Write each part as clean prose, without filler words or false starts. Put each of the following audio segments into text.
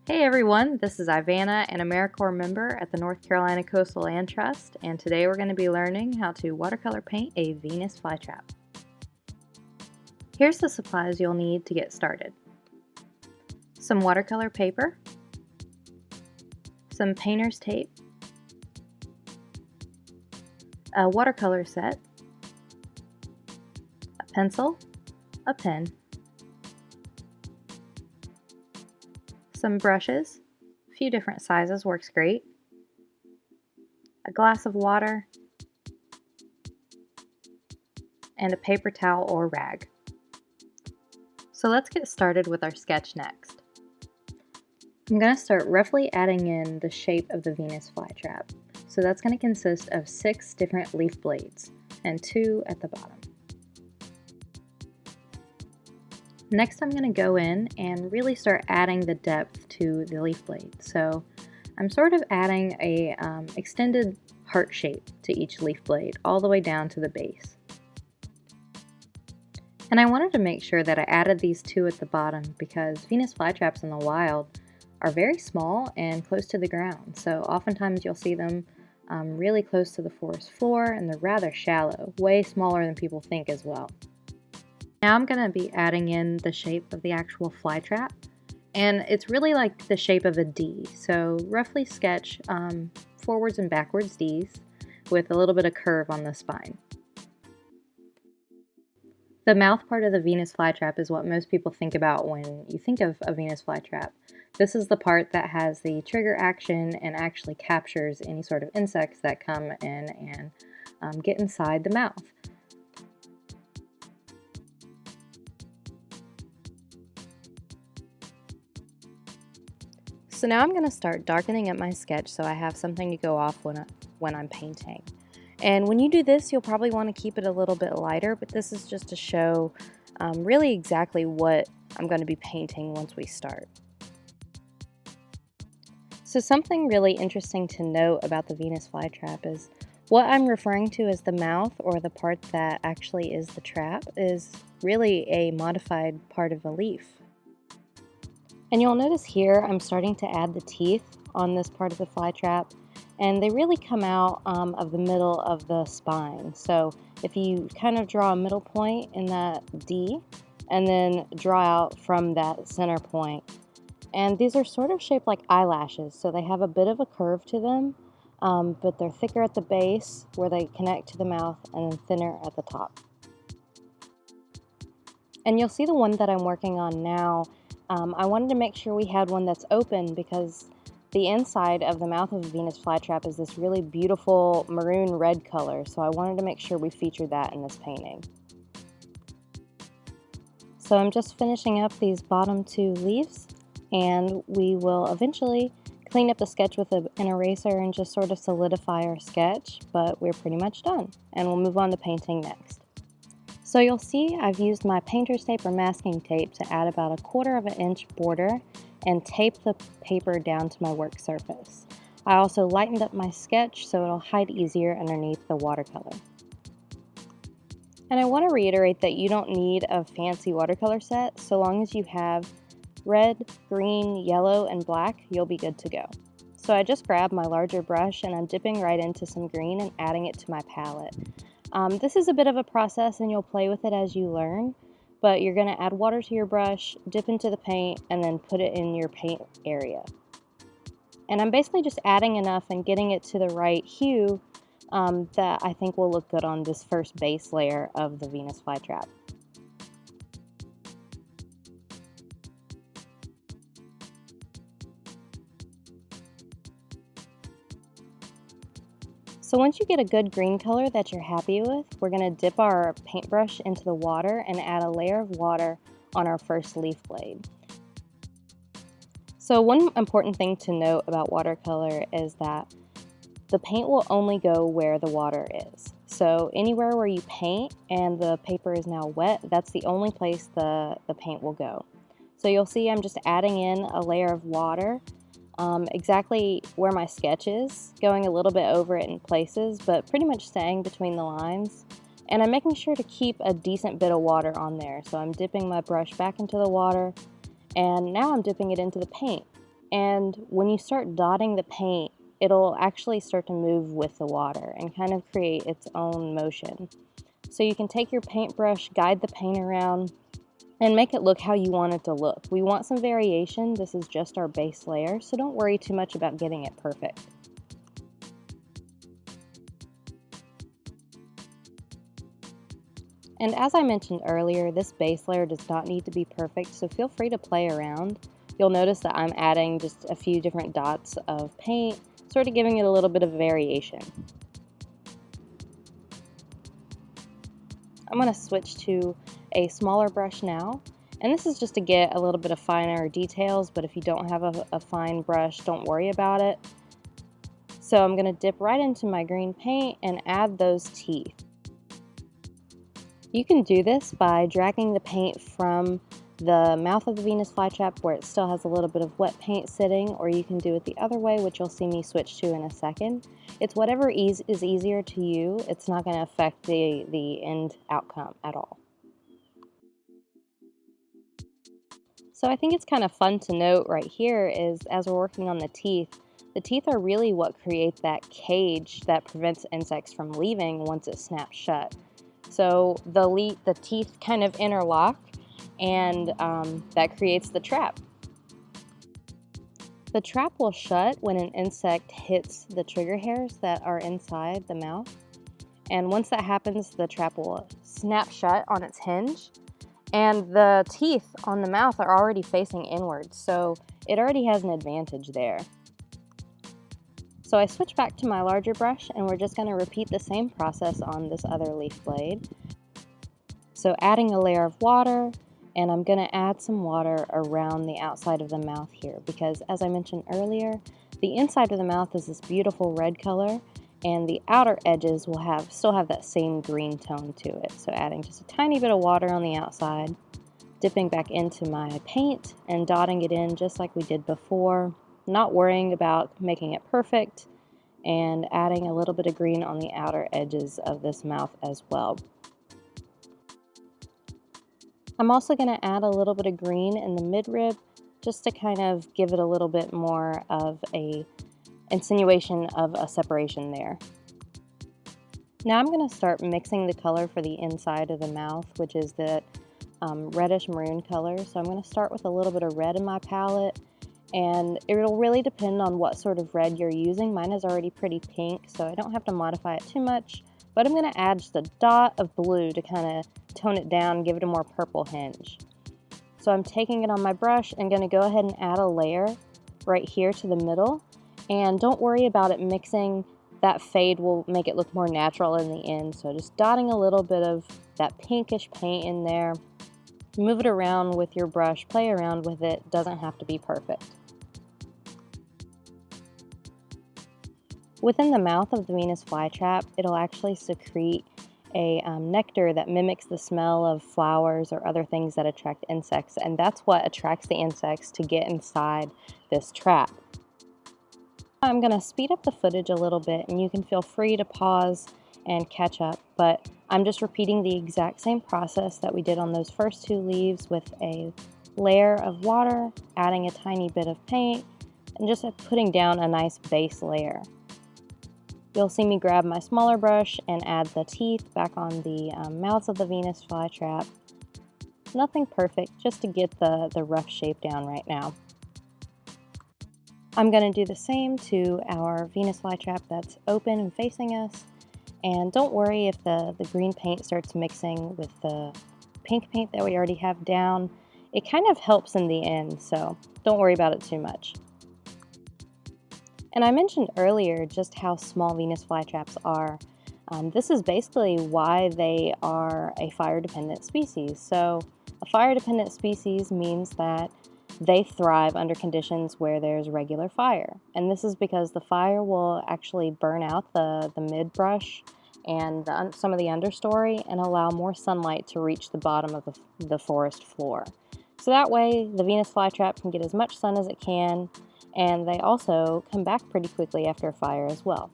Hey everyone, this is Ivana, an AmeriCorps member at the North Carolina Coastal Land Trust, and today we're going to be learning how to watercolor paint a Venus Flytrap. Here's the supplies you'll need to get started. Some watercolor paper, some painter's tape, a watercolor set, a pencil, a pen, some brushes, a few different sizes works great, a glass of water, and a paper towel or rag. So let's get started with our sketch next. I'm going to start roughly adding in the shape of the Venus flytrap. So that's going to consist of 6 different leaf blades and 2 at the bottom. Next I'm going to go in and really start adding the depth to the leaf blade. So I'm sort of adding a extended heart shape to each leaf blade all the way down to the base. And I wanted to make sure that I added these 2 at the bottom because Venus flytraps in the wild are very small and close to the ground. So oftentimes you'll see them really close to the forest floor, and they're rather shallow, way smaller than people think as well. Now I'm going to be adding in the shape of the actual flytrap, and it's really like the shape of a D. So roughly sketch forwards and backwards Ds with a little bit of curve on the spine. The mouth part of the Venus flytrap is what most people think about when you think of a Venus flytrap. This is the part that has the trigger action and actually captures any sort of insects that come in and get inside the mouth. So now I'm going to start darkening up my sketch so I have something to go off when I'm painting. And when you do this, you'll probably want to keep it a little bit lighter, but this is just to show really exactly what I'm going to be painting once we start. So something really interesting to note about the Venus flytrap is what I'm referring to as the mouth, or the part that actually is the trap, is really a modified part of a leaf. And you'll notice here I'm starting to add the teeth on this part of the flytrap, and they really come out of the middle of the spine. So if you kind of draw a middle point in that D and then draw out from that center point. And these are sort of shaped like eyelashes, so they have a bit of a curve to them, but they're thicker at the base where they connect to the mouth and then thinner at the top. And you'll see the one that I'm working on now. I wanted to make sure we had one that's open because the inside of the mouth of the Venus flytrap is this really beautiful maroon red color, so I wanted to make sure we featured that in this painting. So I'm just finishing up these bottom 2 leaves, and we will eventually clean up the sketch with an eraser and just sort of solidify our sketch, but we're pretty much done, and we'll move on to painting next. So you'll see I've used my painter's tape or masking tape to add about 1/4 inch border and tape the paper down to my work surface. I also lightened up my sketch so it'll hide easier underneath the watercolor. And I want to reiterate that you don't need a fancy watercolor set. So long as you have red, green, yellow, and black, you'll be good to go. So I just grabbed my larger brush and I'm dipping right into some green and adding it to my palette. This is a bit of a process and you'll play with it as you learn, but you're going to add water to your brush, dip into the paint, and then put it in your paint area. And I'm basically just adding enough and getting it to the right hue that I think will look good on this first base layer of the Venus flytrap. So once you get a good green color that you're happy with, we're going to dip our paintbrush into the water and add a layer of water on our first leaf blade. So one important thing to note about watercolor is that the paint will only go where the water is. So anywhere where you paint and the paper is now wet, that's the only place the paint will go. So you'll see I'm just adding in a layer of water exactly where my sketch is, going a little bit over it in places, but pretty much staying between the lines. And I'm making sure to keep a decent bit of water on there. So I'm dipping my brush back into the water, and now I'm dipping it into the paint. And when you start dotting the paint, it'll actually start to move with the water and kind of create its own motion. So you can take your paintbrush, guide the paint around, and make it look how you want it to look. We want some variation. This is just our base layer, so don't worry too much about getting it perfect. And as I mentioned earlier, this base layer does not need to be perfect, so feel free to play around. You'll notice that I'm adding just a few different dots of paint, sort of giving it a little bit of variation. I'm going to switch to a smaller brush now, and this is just to get a little bit of finer details, but if you don't have a fine brush, don't worry about it. So I'm going to dip right into my green paint and add those teeth. You can do this by dragging the paint from the mouth of the Venus flytrap where it still has a little bit of wet paint sitting, or you can do it the other way, which you'll see me switch to in a second. It's whatever is easier to you. It's not going to affect the end outcome at all. So I think it's kind of fun to note right here is as we're working on the teeth are really what create that cage that prevents insects from leaving once it snaps shut. So the teeth kind of interlock, and that creates the trap. The trap will shut when an insect hits the trigger hairs that are inside the mouth. And once that happens, the trap will snap shut on its hinge. And the teeth on the mouth are already facing inward, so it already has an advantage there. So I switch back to my larger brush, and we're just going to repeat the same process on this other leaf blade. So adding a layer of water, and I'm going to add some water around the outside of the mouth here, because as I mentioned earlier, the inside of the mouth is this beautiful red color, and the outer edges will still have that same green tone to it. So adding just a tiny bit of water on the outside, dipping back into my paint and dotting it in just like we did before, not worrying about making it perfect, and adding a little bit of green on the outer edges of this mouth as well. I'm also going to add a little bit of green in the midrib just to kind of give it a little bit more of a insinuation of a separation there. Now I'm going to start mixing the color for the inside of the mouth, which is that reddish maroon color. So I'm going to start with a little bit of red in my palette, and it'll really depend on what sort of red you're using. Mine is already pretty pink, so I don't have to modify it too much, but I'm going to add just a dot of blue to kind of tone it down, give it a more purple hinge. So I'm taking it on my brush and going to go ahead and add a layer right here to the middle, and don't worry about it mixing. That fade will make it look more natural in the end, so just dotting a little bit of that pinkish paint in there. Move it around with your brush, play around with it, doesn't have to be perfect. Within the mouth of the Venus flytrap, it'll actually secrete a nectar that mimics the smell of flowers or other things that attract insects, and that's what attracts the insects to get inside this trap. I'm going to speed up the footage a little bit, and you can feel free to pause and catch up, but I'm just repeating the exact same process that we did on those first two leaves with a layer of water, adding a tiny bit of paint, and just putting down a nice base layer. You'll see me grab my smaller brush and add the teeth back on the mouths of the Venus flytrap. Nothing perfect, just to get the rough shape down right now. I'm going to do the same to our Venus flytrap that's open and facing us. And don't worry if the green paint starts mixing with the pink paint that we already have down. It kind of helps in the end, so don't worry about it too much. And I mentioned earlier just how small Venus flytraps are. This is basically why they are a fire-dependent species. So a fire-dependent species means that they thrive under conditions where there's regular fire. And this is because the fire will actually burn out the mid-brush and some of the understory and allow more sunlight to reach the bottom of the forest floor. So that way the Venus flytrap can get as much sun as it can, and they also come back pretty quickly after a fire as well.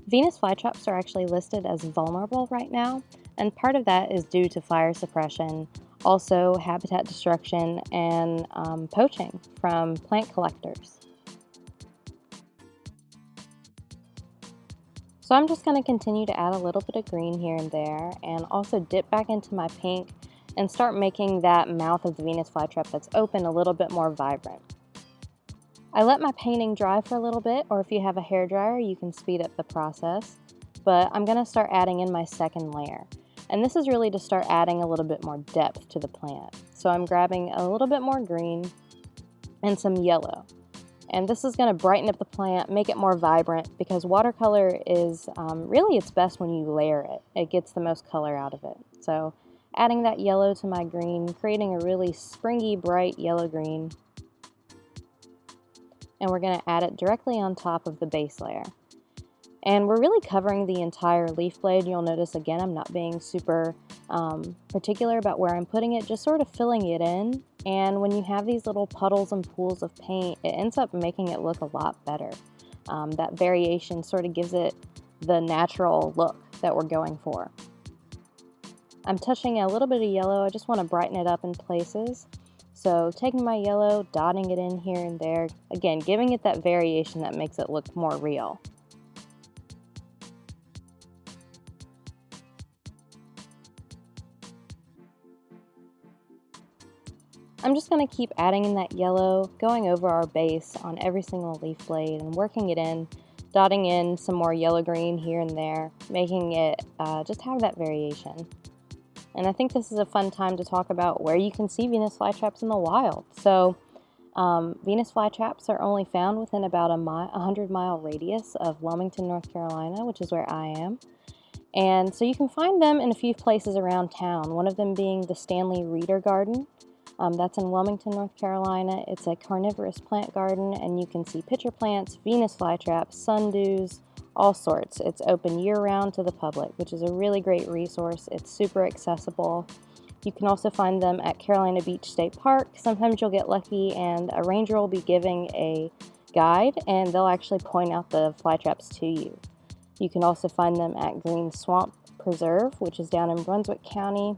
Venus flytraps are actually listed as vulnerable right now, and part of that is due to fire suppression. also habitat destruction and poaching from plant collectors. So I'm just going to continue to add a little bit of green here and there, and also dip back into my pink and start making that mouth of the Venus flytrap that's open a little bit more vibrant. I let my painting dry for a little bit, or if you have a hairdryer, you can speed up the process. But I'm going to start adding in my second layer. And this is really to start adding a little bit more depth to the plant. So I'm grabbing a little bit more green and some yellow. And this is going to brighten up the plant, make it more vibrant, because watercolor is really its best when you layer it. It gets the most color out of it. So adding that yellow to my green, creating a really springy, bright yellow-green. And we're going to add it directly on top of the base layer. And we're really covering the entire leaf blade. You'll notice, again, I'm not being super particular about where I'm putting it, just sort of filling it in. And when you have these little puddles and pools of paint, it ends up making it look a lot better. That variation sort of gives it the natural look that we're going for. I'm touching a little bit of yellow. I just want to brighten it up in places. So taking my yellow, dotting it in here and there, again, giving it that variation that makes it look more real. I'm just going to keep adding in that yellow, going over our base on every single leaf blade and working it in, dotting in some more yellow-green here and there, making it just have that variation. And I think this is a fun time to talk about where you can see Venus flytraps in the wild. So Venus flytraps are only found within about a 100-mile radius of Wilmington, North Carolina, which is where I am. And so you can find them in a few places around town, one of them being the Stanley Reeder Garden. That's in Wilmington, North Carolina. It's a carnivorous plant garden, and you can see pitcher plants, Venus flytraps, sundews, all sorts. It's open year-round to the public, which is a really great resource. It's super accessible. You can also find them at Carolina Beach State Park. Sometimes you'll get lucky and a ranger will be giving a guide, and they'll actually point out the flytraps to you. You can also find them at Green Swamp Preserve, which is down in Brunswick County.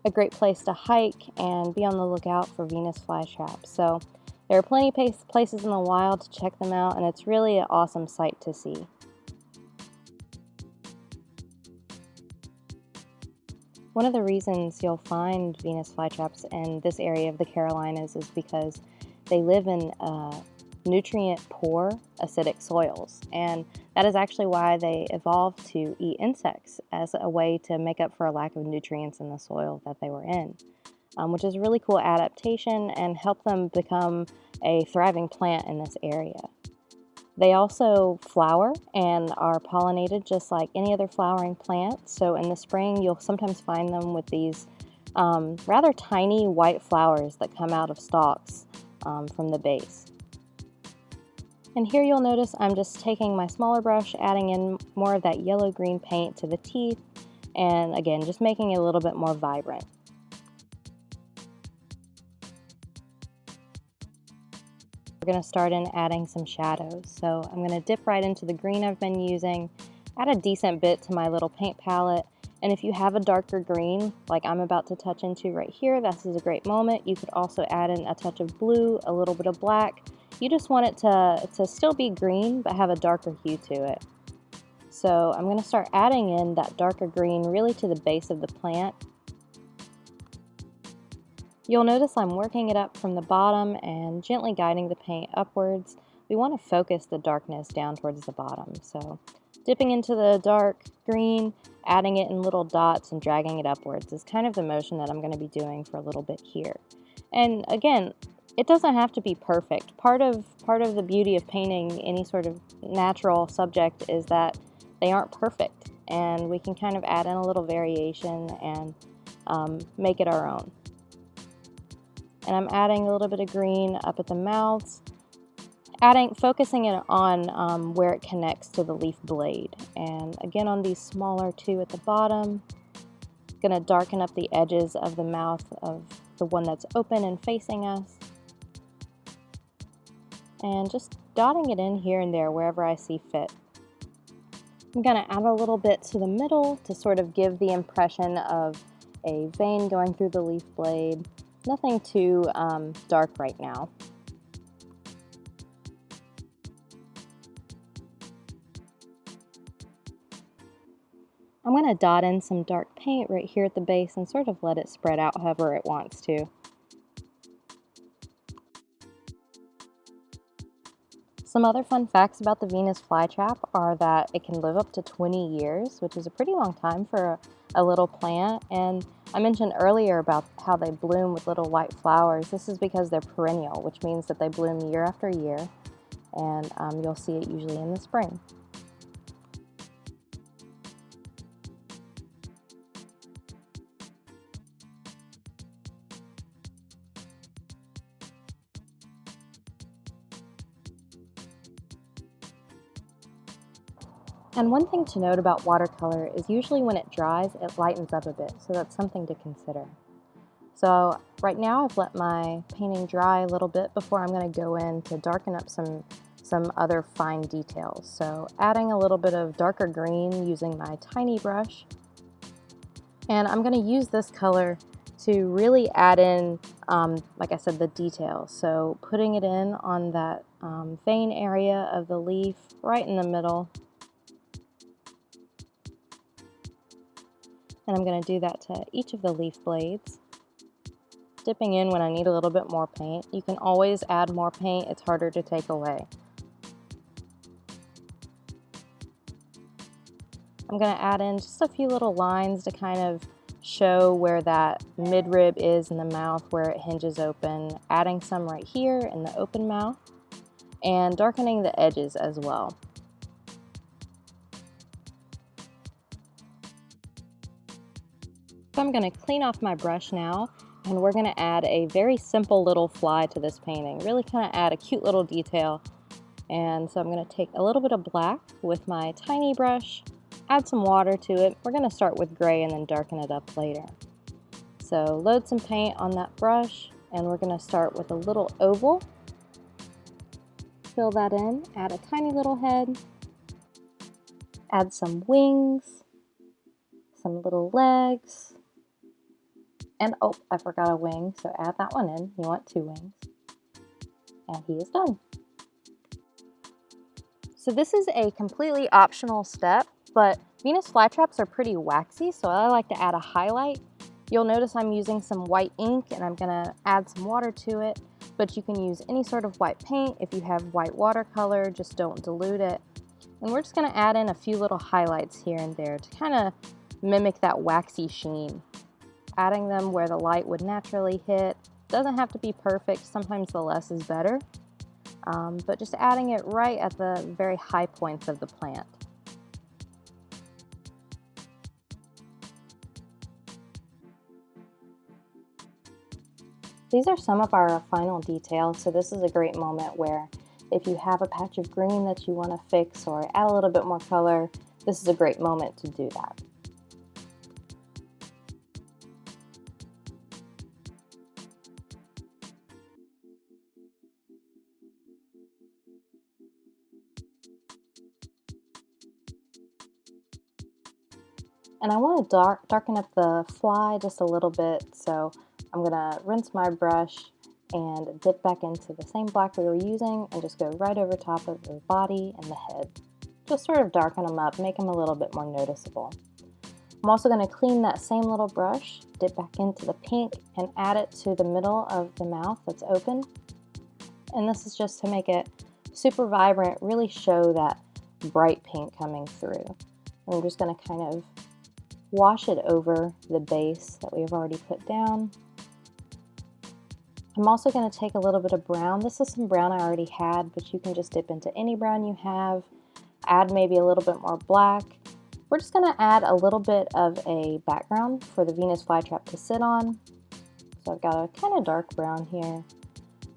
A great place to hike and be on the lookout for Venus flytraps. So there are plenty of places in the wild to check them out, and it's really an awesome sight to see. One of the reasons you'll find Venus flytraps in this area of the Carolinas is because they live in nutrient-poor, acidic soils, and that is actually why they evolved to eat insects as a way to make up for a lack of nutrients in the soil that they were in, which is a really cool adaptation and help them become a thriving plant in this area. They also flower and are pollinated just like any other flowering plant. So in the spring, you'll sometimes find them with these rather tiny white flowers that come out of stalks from the base. And here you'll notice I'm just taking my smaller brush, adding in more of that yellow-green paint to the teeth, and again, just making it a little bit more vibrant. We're going to start in adding some shadows. So I'm going to dip right into the green I've been using, add a decent bit to my little paint palette, and if you have a darker green, like I'm about to touch into right here, this is a great moment. You could also add in a touch of blue, a little bit of black. You just want it to still be green, but have a darker hue to it. So I'm going to start adding in that darker green really to the base of the plant. You'll notice I'm working it up from the bottom and gently guiding the paint upwards. We want to focus the darkness down towards the bottom. So dipping into the dark green, adding it in little dots and dragging it upwards is kind of the motion that I'm going to be doing for a little bit here. And again, it doesn't have to be perfect. Part of the beauty of painting any sort of natural subject is that they aren't perfect, and we can kind of add in a little variation and make it our own. And I'm adding a little bit of green up at the mouths, focusing it on where it connects to the leaf blade. And again on these smaller two at the bottom, going to darken up the edges of the mouth of the one that's open and facing us. And just dotting it in here and there wherever I see fit. I'm going to add a little bit to the middle to sort of give the impression of a vein going through the leaf blade. Nothing too dark right now. I'm going to dot in some dark paint right here at the base and sort of let it spread out however it wants to. Some other fun facts about the Venus flytrap are that it can live up to 20 years, which is a pretty long time for a little plant. And I mentioned earlier about how they bloom with little white flowers. This is because they're perennial, which means that they bloom year after year, and you'll see it usually in the spring. And one thing to note about watercolor is usually when it dries, it lightens up a bit, so that's something to consider. So right now I've let my painting dry a little bit before I'm going to go in to darken up some other fine details. So adding a little bit of darker green using my tiny brush. And I'm going to use this color to really add in, like I said, the details. So putting it in on that vein area of the leaf right in the middle. And I'm going to do that to each of the leaf blades. Dipping in when I need a little bit more paint. You can always add more paint, it's harder to take away. I'm going to add in just a few little lines to kind of show where that midrib is in the mouth, where it hinges open. Adding some right here in the open mouth, and darkening the edges as well. So I'm going to clean off my brush now, and we're going to add a very simple little fly to this painting. Really kind of add a cute little detail. And so I'm going to take a little bit of black with my tiny brush, add some water to it. We're going to start with gray and then darken it up later. So load some paint on that brush, and we're going to start with a little oval. Fill that in, add a tiny little head, add some wings, some little legs, and oh, I forgot a wing, so add that one in. You want 2 wings. And he is done. So this is a completely optional step, but Venus flytraps are pretty waxy, so I like to add a highlight. You'll notice I'm using some white ink, and I'm gonna add some water to it, but you can use any sort of white paint. If you have white watercolor, just don't dilute it. And we're just gonna add in a few little highlights here and there to kind of mimic that waxy sheen. Adding them where the light would naturally hit. Doesn't have to be perfect, sometimes the less is better. But just adding it right at the very high points of the plant. These are some of our final details, so this is a great moment where if you have a patch of green that you want to fix or add a little bit more color, this is a great moment to do that. And I want to darken up the fly just a little bit, so I'm going to rinse my brush and dip back into the same black we were using and just go right over top of the body and the head. Just sort of darken them up, make them a little bit more noticeable. I'm also going to clean that same little brush, dip back into the pink, and add it to the middle of the mouth that's open. And this is just to make it super vibrant, really show that bright pink coming through. And I'm just going to kind of wash it over the base that we've already put down. I'm also going to take a little bit of brown. This is some brown I already had, but you can just dip into any brown you have. Add maybe a little bit more black. We're just going to add a little bit of a background for the Venus flytrap to sit on. So I've got a kind of dark brown here,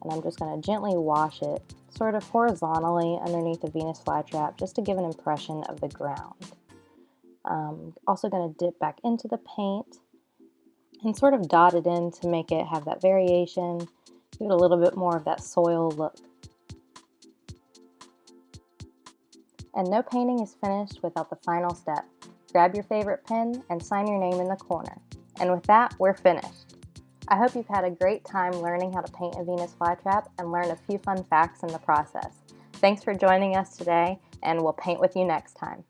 and I'm just going to gently wash it sort of horizontally underneath the Venus flytrap just to give an impression of the ground. Also going to dip back into the paint and sort of dot it in to make it have that variation, give it a little bit more of that soil look. And no painting is finished without the final step. Grab your favorite pen and sign your name in the corner. And with that, we're finished. I hope you've had a great time learning how to paint a Venus flytrap and learn a few fun facts in the process. Thanks for joining us today, and we'll paint with you next time.